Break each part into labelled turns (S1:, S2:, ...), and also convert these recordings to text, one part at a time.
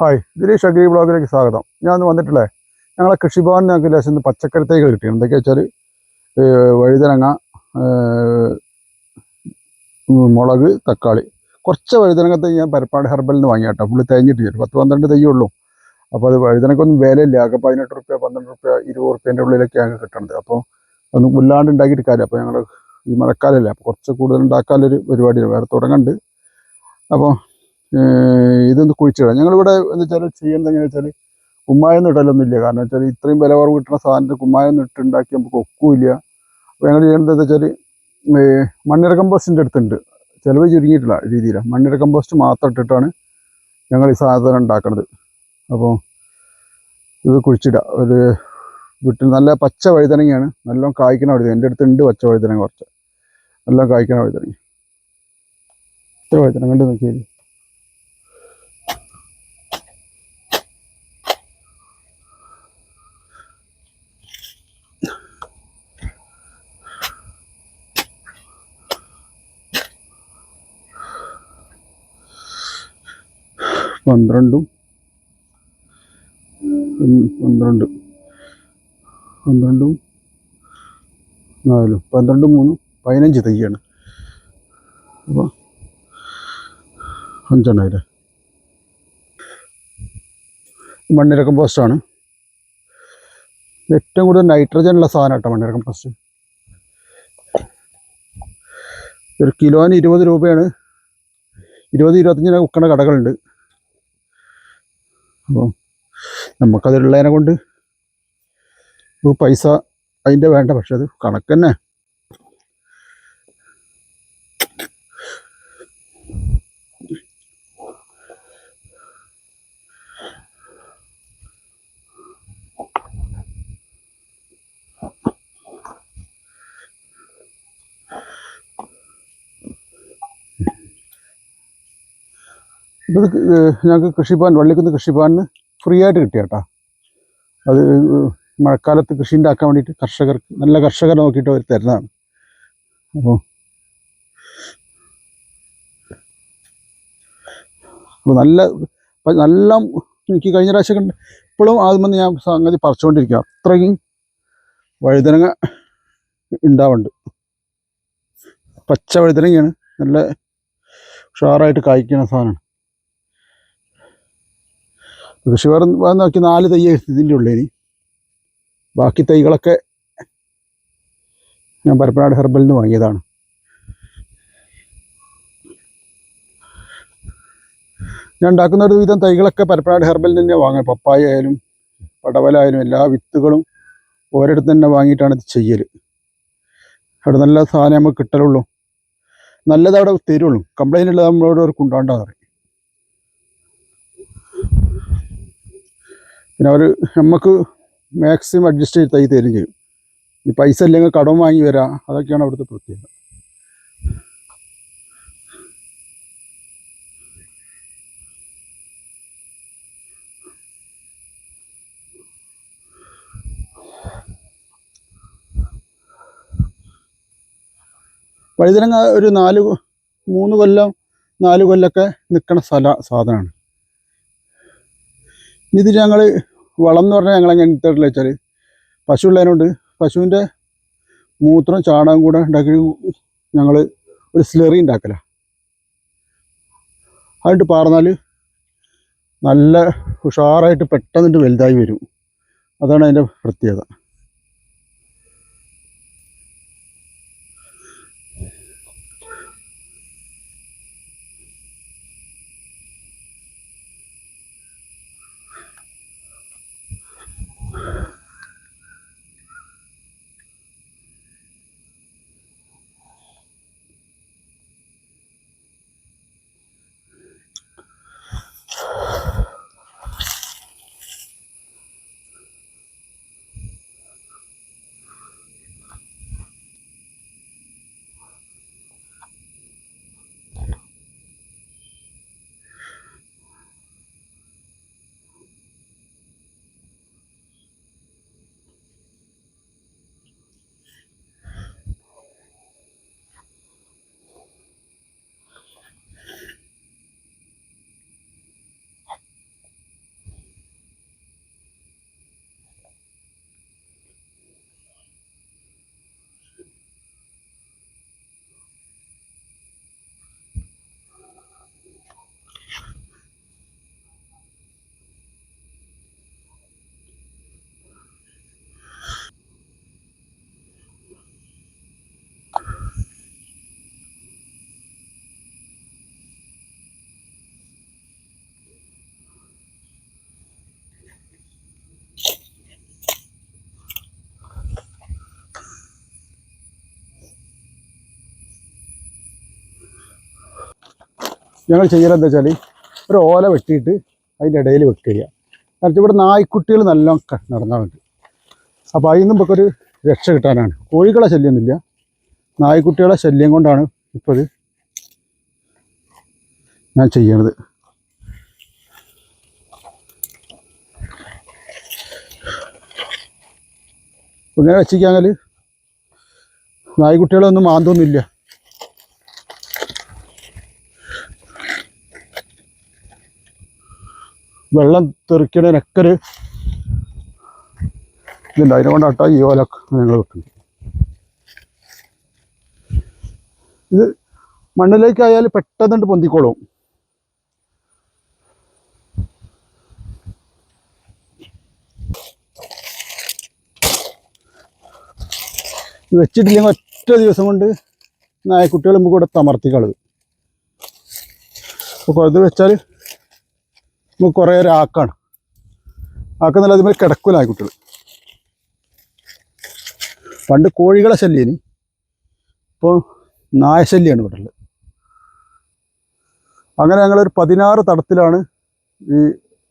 S1: Hi, Dileesh agri ബ്ലോഗിലേക്ക് സ്വാഗതം. ഞാൻ ഇന്ന് വന്നിട്ടുള്ളത് ഞങ്ങളെ കൃഷിഭവനിൽ ഞങ്ങൾക്ക് ലേശം പച്ചക്കറി തൈകൾ കിട്ടിയാണ്. എന്തൊക്കെയാ വെച്ചാൽ വഴുതനങ്ങ, മുളക്, തക്കാളി. കുറച്ച് വഴുതനങ്ങ തൈ ഞാൻ പരപ്പാട് ഹെർബലിൽ നിന്ന് വാങ്ങി കേട്ടോ. പുള്ളി തേഞ്ഞിട്ട് തരും. 10-12 തൈയേ ഉള്ളൂ. അപ്പോൾ അത് വഴുതനക്കൊന്നും വിലയില്ല. ആകെ 18 റുപ്യ, 12 റുപ്യ, 20 റുപ്യേൻ്റെ ഉള്ളിലൊക്കെ ഞങ്ങൾക്ക് കിട്ടുന്നത്. അപ്പോൾ ഒന്നും ഇല്ലാണ്ട് ഉണ്ടാക്കിയിട്ട് കാര്യം. അപ്പോൾ ഞങ്ങൾ ഈ മഴക്കാലമല്ലേ, അപ്പോൾ കുറച്ച് കൂടുതൽ ഉണ്ടാക്കാനൊരു പരിപാടിയാണ്, വേറെ തുടങ്ങുന്നുണ്ട്. അപ്പോൾ ഇതൊന്ന് കുഴിച്ചിടാം. ഞങ്ങളിവിടെ എന്താ വെച്ചാൽ ചെയ്യുന്നത് എങ്ങനെയാ വെച്ചാൽ കുമ്മായൊന്നും ഇടലൊന്നുമില്ല. കാരണം വെച്ചാൽ ഇത്രയും വില കുറവ് കിട്ടുന്ന സാധനത്തിൽ കുമ്മായൊന്നും ഇട്ടുണ്ടാക്കി നമുക്ക് ഒക്കില്ല. അപ്പോൾ ഞങ്ങൾ ചെയ്യുന്നത് എന്താ വെച്ചാൽ മണ്ണിര കമ്പോസ്റ്റിൻ്റെ അടുത്തുണ്ട്, ചിലവ് ചുരുങ്ങിയിട്ടുള്ള രീതിയിലാണ്. മണ്ണിര കമ്പോസ്റ്റ് മാത്രം ഇട്ടിട്ടാണ് ഞങ്ങൾ ഈ സാധനം ഉണ്ടാക്കുന്നത്. അപ്പോൾ ഇത് കുഴിച്ചിടുക. ഒരു വീട്ടിൽ നല്ല പച്ച വഴുതനങ്ങയാണ്, നല്ലോണം കായ്ക്കണ വഴുതന. എൻ്റെ അടുത്തുണ്ട് പച്ച വഴുതനങ്ങ, കുറച്ച് നല്ല കായ്ക്കണ വഴുതനങ്ങ. ഇത്ര വഴുതനങ്ങ കണ്ട് നോക്കിയാൽ 12 4 12 3 15 തൈയാണ്. അപ്പോൾ 5 എണ്ണയില്ലേ. മണ്ണിര കമ്പോസ്റ്റാണ് ഏറ്റവും കൂടുതൽ നൈട്രജൻ ഉള്ള സാധനം കേട്ടോ. മണ്ണിര കമ്പോസ്റ്റ് ഒരു കിലോന് 20 രൂപയാണ്. 20-25 വിൽക്കുന്ന കടകളുണ്ട്. അപ്പോൾ നമുക്കതുള്ളതിനെ കൊണ്ട് പൈസ അതിൻ്റെ വേണ്ട, പക്ഷെ അത് കണക്ക് തന്നെ. ഇത് ഞങ്ങൾക്ക് കൃഷിഭവൻ, വള്ളിക്കുന്ന് കൃഷിഭവനിന് ഫ്രീ ആയിട്ട് കിട്ടിയ കേട്ടോ. അത് മഴക്കാലത്ത് കൃഷി ഉണ്ടാക്കാൻ വേണ്ടിയിട്ട് കർഷകർക്ക്, നല്ല കർഷകരെ നോക്കിയിട്ട് അവർ തരുന്നതാണ്. അപ്പോൾ നല്ല എനിക്ക് കഴിഞ്ഞ പ്രാവശ്യം കണ്ട് ഇപ്പോഴും ആദ്യം വന്ന് ഞാൻ സംഗതി പറിച്ചുകൊണ്ടിരിക്കുക. അത്രയും വഴുതനങ്ങ ഉണ്ടാവുന്നുണ്ട്. പച്ച വഴുതനങ്ങയാണ്, നല്ല ഉഷാറായിട്ട് കായ്ക്കുന്ന സാധനമാണ്. കൃഷിഭവൻ നോക്കി 4 തൈ ഇതിൻ്റെ ഉള്ളിൽ. ബാക്കി തൈകളൊക്കെ ഞാൻ പരപ്പനാട് ഹെർബലിൽ നിന്ന് വാങ്ങിയതാണ്. ഞാൻ ഉണ്ടാക്കുന്ന ഒരു വിധം തൈകളൊക്കെ പരപ്പനാട് ഹെർബലിൽ തന്നെ വാങ്ങുക. പപ്പായ ആയാലും പടവലായാലും എല്ലാ വിത്തുകളും ഓരോരുത്തർ തന്നെ വാങ്ങിയിട്ടാണ് ഇത് ചെയ്യൽ. അവിടെ നല്ല സാധനം നമുക്ക് കിട്ടലുള്ളൂ, നല്ലത് അവിടെ തരുള്ളൂ. കംപ്ലൈൻ്റ് ഉള്ളത് നമ്മളോട് ഒരു കൊണ്ടാണ്ടാന്ന് പറയും. പിന്നെ അവർ നമുക്ക് മാക്സിമം അഡ്ജസ്റ്റ് ചെയ്ത് തൈ തരും ചെയ്യും. ഈ പൈസ ഇല്ലെങ്കിൽ കടം വാങ്ങി വരാം, അതൊക്കെയാണ് അവിടുത്തെ പ്രത്യേകത. വഴുതനങ്ങ ഒരു 3 കൊല്ലം 4 കൊല്ലമൊക്കെ നിൽക്കുന്ന സാധനമാണ്. ഇത് ഞങ്ങൾ വളം എന്ന് പറഞ്ഞാൽ ഞങ്ങൾ എങ്ങനെ ഇട്ടില്ല വെച്ചാൽ, പശു ഉള്ളതിനോണ്ട് പശുവിൻ്റെ മൂത്രം ചാണകം കൂടെ ഉണ്ടാക്കി ഞങ്ങൾ ഒരു സ്ലറി ഉണ്ടാക്കല. അതിട്ട് പാർന്നാൽ നല്ല ഉഷാറായിട്ട് പെട്ടെന്നിട്ട് വലുതായി വരും. അതാണ് അതിൻ്റെ പ്രത്യേകത. ഞങ്ങൾ ചെയ്യലെന്താ വെച്ചാൽ ഒരു ഓല വെട്ടിയിട്ട് അതിൻ്റെ ഇടയിൽ വെക്കുക. കാരണം ഇവിടെ നായ്ക്കുട്ടികൾ നല്ലോണം നടന്നാറുണ്ട്. അപ്പോൾ അതിൽ നിന്നും നമുക്കൊരു രക്ഷ കിട്ടാനാണ്. കോഴികളെ ശല്യമൊന്നുമില്ല, നായ്ക്കുട്ടികളെ ശല്യം കൊണ്ടാണ് ഇപ്പോൾ ഇത് ഞാൻ ചെയ്യണത്. ഇങ്ങനെ വെച്ചിരിക്കാൽ നായ്ക്കുട്ടികളൊന്നും മാന്തൊന്നുമില്ല. വെള്ളം തെറിക്കണതിനൊക്കെ ഒരു ഇതുണ്ട്. അതിനെക്കൊണ്ടാട്ടോ ഈ ഓല ഞങ്ങൾ വെക്കുന്നത്. ഇത് മണ്ണിലേക്കായാൽ പെട്ടെന്ന് പൊന്തിക്കോളും. ഇത് വെച്ചിട്ടില്ലെങ്കിൽ ഒറ്റ ദിവസം കൊണ്ട് നായക്കുട്ടികൾ നമുക്ക് ഇവിടെ തമർത്തിക്കളത്. അപ്പോൾ ഇത് വെച്ചാൽ നമുക്ക് കുറേ ഒരു ആക്കാണ്. ആക്കെന്നല്ല അതുപോലെ കിടക്കൂല നായ്ക്കുട്ടികൾ. പണ്ട് കോഴികളെ ശല്യം, ഇപ്പോൾ നായശല്യമാണ് ഇവിടെ ഉള്ളത്. അങ്ങനെ ഞങ്ങളൊരു 16 തടത്തിലാണ് ഈ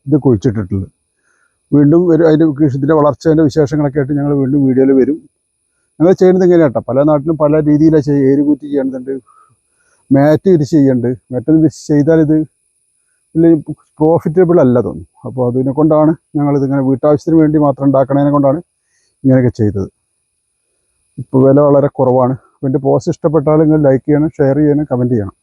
S1: ഇത് കുഴിച്ചിട്ടിട്ടുള്ളത്. വീണ്ടും ഒരു അതിൻ്റെ കൃഷിത്തിൻ്റെ വളർച്ചേൻ്റെ വിശേഷങ്ങളൊക്കെ ആയിട്ട് ഞങ്ങൾ വീണ്ടും വീഡിയോയിൽ വരും. ഞങ്ങൾ ചെയ്യുന്നത് ഇങ്ങനെയാണ് കേട്ടോ. പല നാട്ടിലും പല രീതിയിലാണ് ഏരുകൂറ്റി ചെയ്യേണ്ടതുണ്ട്, മാറ്റ് വിരിച്ച് ചെയ്യുന്നുണ്ട്. മാറ്റ് വിരിച്ച് ചെയ്താൽ ഇത് വലിയ പ്രോഫിറ്റബിൾ അല്ല തോന്നും. അപ്പോൾ അതിനെ കൊണ്ടാണ് ഞങ്ങളിതിങ്ങനെ വീട്ടാവശ്യത്തിന് വേണ്ടി മാത്രം ഉണ്ടാക്കണതിനെ കൊണ്ടാണ് ഇങ്ങനെയൊക്കെ ചെയ്തത്. ഇപ്പോൾ വില വളരെ കുറവാണ്. അപ്പോൾ എൻ്റെ പോസ്റ്റ് ഇഷ്ടപ്പെട്ടാൽ നിങ്ങൾ ലൈക്ക് ചെയ്യണം, ഷെയർ ചെയ്യണം, കമൻറ്റ് ചെയ്യണം.